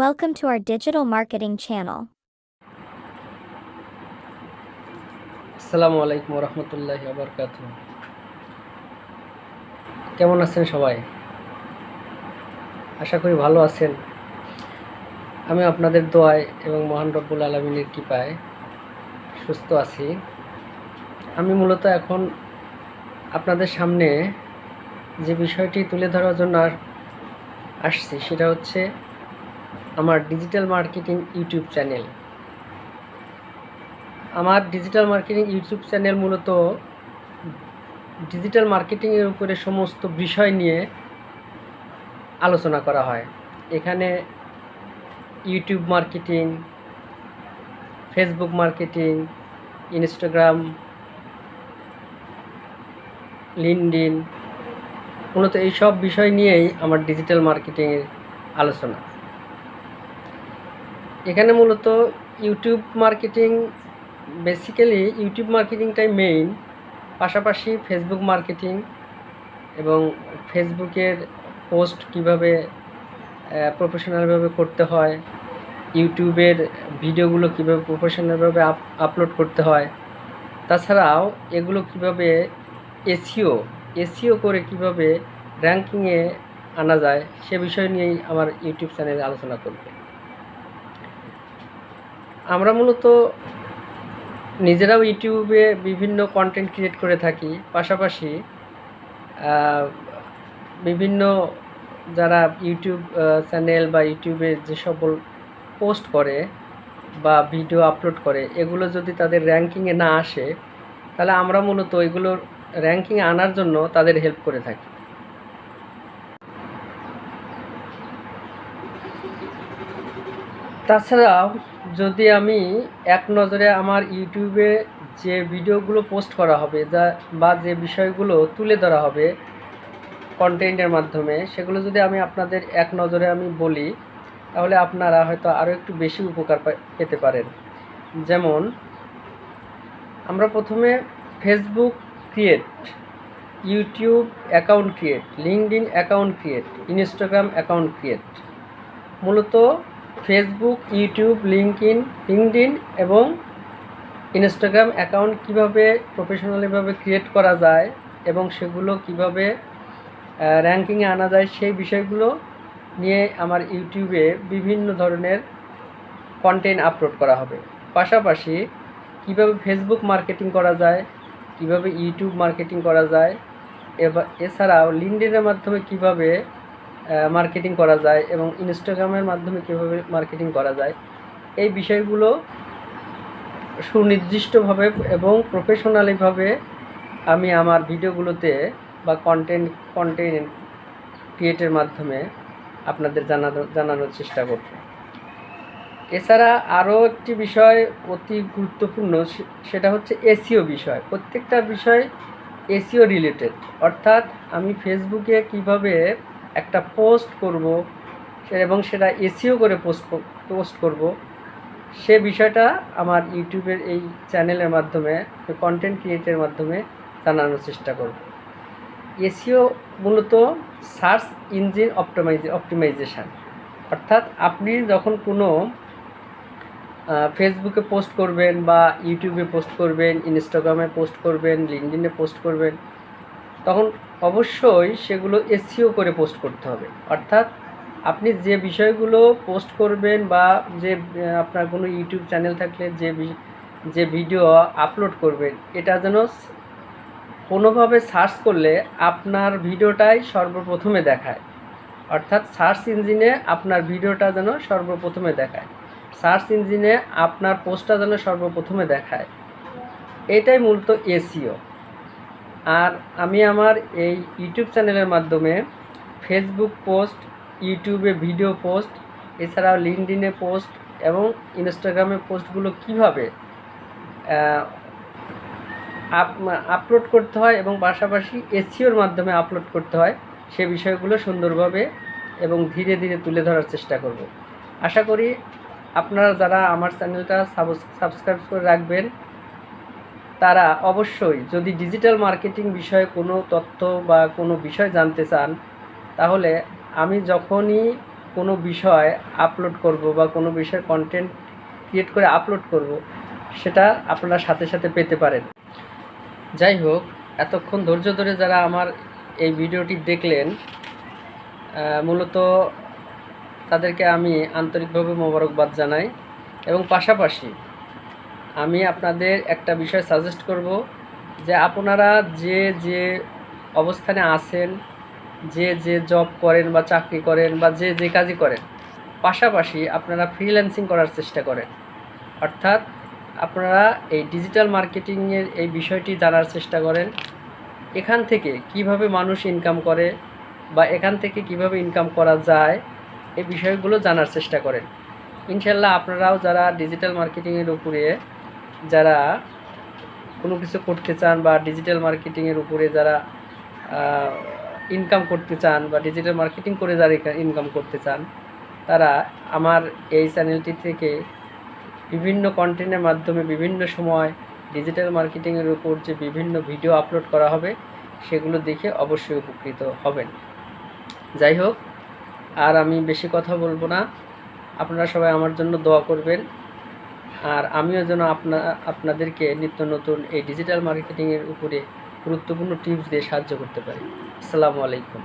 Welcome to our digital marketing channel. আসসালামু আলাইকুম রহমতুল্লাহি বারাকাতুহু। কেমন আছেন সবাই? আশা করি ভালো আছেন। আমি আপনাদের দোয়ায় এবং মহান রব্বুল আলামিনের কৃপায় সুস্থ আছি। আমি মূলত এখন আপনাদের সামনে যে বিষয়টি তুলে ধরার জন্য আসছি সেটা হচ্ছে আমার ডিজিটাল মার্কেটিং ইউটিউব চ্যানেল। আমার ডিজিটাল মার্কেটিং ইউটিউব চ্যানেল মূলত ডিজিটাল মার্কেটিংয়ের উপরে সমস্ত বিষয় নিয়ে আলোচনা করা হয়। এখানে YouTube marketing, Facebook marketing, Instagram, LinkedIn, মূলত এই সব বিষয় নিয়েই আমার ডিজিটাল মার্কেটিংয়ের আলোচনা। এখানে মূলত ইউটিউব মার্কেটিং, বেসিক্যালি ইউটিউব মার্কেটিংটাই মেইন, পাশাপাশি ফেসবুক মার্কেটিং এবং ফেসবুকের পোস্ট কিভাবে প্রফেশনালভাবে করতে হয়, ইউটিউবের ভিডিওগুলো কীভাবে প্রফেশনালভাবে আপলোড করতে হয়, তাছাড়াও এগুলো কিভাবে এসইও করে কিভাবে র্যাঙ্কিংয়ে আনা যায় সে বিষয় নিয়েই আমার ইউটিউব চ্যানেলে আলোচনা করবে। আমরা মূলত নিজেরাও ইউটিউবে বিভিন্ন কন্টেন্ট ক্রিয়েট করে থাকি, পাশাপাশি বিভিন্ন যারা ইউটিউব চ্যানেল বা ইউটিউবে যে সকল পোস্ট করে বা ভিডিও আপলোড করে এগুলো যদি তাদের র্যাঙ্কিংয়ে না আসে তাহলে আমরা মূলত এগুলোর র্যাঙ্কিংয়ে আনার জন্য তাদের হেল্প করে থাকি। তাছাড়াও যদি আমি এক নজরে আমার ইউটিউবে যে ভিডিওগুলো পোস্ট করা হবে বা যে বিষয়গুলো তুলে ধরা হবে কন্টেন্টের মাধ্যমে, সেগুলো যদি আমি আপনাদের এক নজরে আমি বলি তাহলে আপনারা হয়তো আরও একটু বেশি উপকার পেতে পারেন। যেমন আমরা প্রথমে Facebook create, YouTube account create, LinkedIn account create, Instagram account create. মূলত ফেসবুক, ইউটিউব, লিঙ্কডইন এবং ইনস্টাগ্রাম অ্যাকাউন্ট কিভাবে প্রফেশনালিভাবে ক্রিয়েট করা যায় এবং সেগুলো কিভাবে র্যাঙ্কিংয়ে আনা যায় সেই বিষয়গুলো নিয়ে আমার ইউটিউবে বিভিন্ন ধরনের কন্টেন্ট আপলোড করা হবে। পাশাপাশি কিভাবে ফেসবুক মার্কেটিং করা যায়, কিভাবে ইউটিউব মার্কেটিং করা যায়, এছাড়াও লিঙ্কডইনের মাধ্যমে কিভাবে মার্কেটিং করা যায় এবং ইনস্টাগ্রামের মাধ্যমে কীভাবে মার্কেটিং করা যায়, এই বিষয়গুলো সুনির্দিষ্টভাবে এবং প্রফেশনালিভাবে আমি আমার ভিডিওগুলোতে বা কন্টেন্ট ক্রিয়েটের মাধ্যমে আপনাদের জানানোর চেষ্টা করব। এছাড়া আরও একটি বিষয় অতি গুরুত্বপূর্ণ, সেটা হচ্ছে এসইও বিষয়। প্রত্যেকটা বিষয় এসইও রিলেটেড, অর্থাৎ আমি ফেসবুকে কিভাবে একটা পোস্ট করব এবং সেটা এসইও করে পোস্ট করব সে বিষয়টা আমার ইউটিউবের এই চ্যানেলের মাধ্যমে, কন্টেন্ট ক্রিয়েটের মাধ্যমে জানানোর চেষ্টা করব। এসইও মূলত সার্চ ইঞ্জিন অপটিমাইজেশান, অর্থাৎ আপনি যখন কোনো ফেসবুকে পোস্ট করবেন বা ইউটিউবে পোস্ট করবেন, ইনস্টাগ্রামে পোস্ট করবেন, লিঙ্কডইনে পোস্ট করবেন, তখন অবশ্যই সেগুলো এসইও করে পোস্ট করতে হবে। অর্থাৎ আপনি যে বিষয়গুলো পোস্ট করবেন বা যে আপনার কোনো ইউটিউব চ্যানেল থাকলে যে ভিডিও আপলোড করবেন, এটা যেন কোনোভাবে সার্চ করলে আপনার ভিডিওটাই সর্বপ্রথমে দেখায়। অর্থাৎ সার্চ ইঞ্জিনে আপনার ভিডিওটা যেন সর্বপ্রথমে দেখায়, সার্চ ইঞ্জিনে আপনার পোস্টটা যেন সর্বপ্রথমে দেখায়, এটাই মূলত এসইও। আর আমি আমার এই ইউটিউব চ্যানেলের মাধ্যমে ফেসবুক পোস্ট, ইউটিউবে ভিডিও পোস্ট, এছাড়াও লিঙ্কডইনে পোস্ট এবং ইনস্টাগ্রামে পোস্টগুলো কীভাবে আপলোড করতে হয় এবং পাশাপাশি এসইওর মাধ্যমে আপলোড করতে হয় সে বিষয়গুলো সুন্দরভাবে এবং ধীরে ধীরে তুলে ধরার চেষ্টা করব। আশা করি আপনারা যারা আমার চ্যানেলটা সাবস্ক্রাইব করে রাখবেন তারা অবশ্যই, যদি ডিজিটাল মার্কেটিং বিষয়ে কোনো তথ্য বা কোনো বিষয় জানতে চান, তাহলে আমি যখনই কোনো বিষয় আপলোড করব বা কোনো বিষয়ের কন্টেন্ট ক্রিয়েট করে আপলোড করব, সেটা আপনারা সাথে সাথে পেতে পারেন। যাই হোক, এতক্ষণ ধৈর্য ধরে যারা আমার এই ভিডিওটি দেখলেন, মূলত তাদেরকে আমি আন্তরিকভাবে মোবারকবাদ জানাই। এবং পাশাপাশি আমি আপনাদের একটা বিষয় সাজেস্ট করব যে আপনারা যে যে অবস্থানে আছেন, যে যে জব করেন বা চাকরি করেন বা যে যে কাজই করেন, পাশাপাশি আপনারা ফ্রিল্যান্সিং করার চেষ্টা করেন। অর্থাৎ আপনারা এই ডিজিটাল মার্কেটিংয়ের এই বিষয়টি জানার চেষ্টা করেন। এখান থেকে কিভাবে মানুষ ইনকাম করে বা এখান থেকে কিভাবে ইনকাম করা যায়, এই বিষয়গুলো জানার চেষ্টা করেন। ইনশাল্লাহ আপনারাও যারা ডিজিটাল মার্কেটিংয়ের উপরে যারা কোনো কিছু করতে চান বা ডিজিটাল মার্কেটিংয়ের উপরে যারা ইনকাম করতে চান বা ডিজিটাল মার্কেটিং করে যারা ইনকাম করতে চান, তারা আমার এই চ্যানেলটি থেকে বিভিন্ন কন্টেন্টের মাধ্যমে বিভিন্ন সময় ডিজিটাল মার্কেটিংয়ের উপর যে বিভিন্ন ভিডিও আপলোড করা হবে, সেগুলো দেখে অবশ্যই উপকৃত হবেন। যাই হোক, আর আমি বেশি কথা বলবো না। আপনারা সবাই আমার জন্য দোয়া করবেন, আর আমিও যেন আপনাদেরকে নিত্য নতুন এই ডিজিটাল মার্কেটিংয়ের উপরে গুরুত্বপূর্ণ টিপস দিয়ে সাহায্য করতে পারি। আসসালামু আলাইকুম।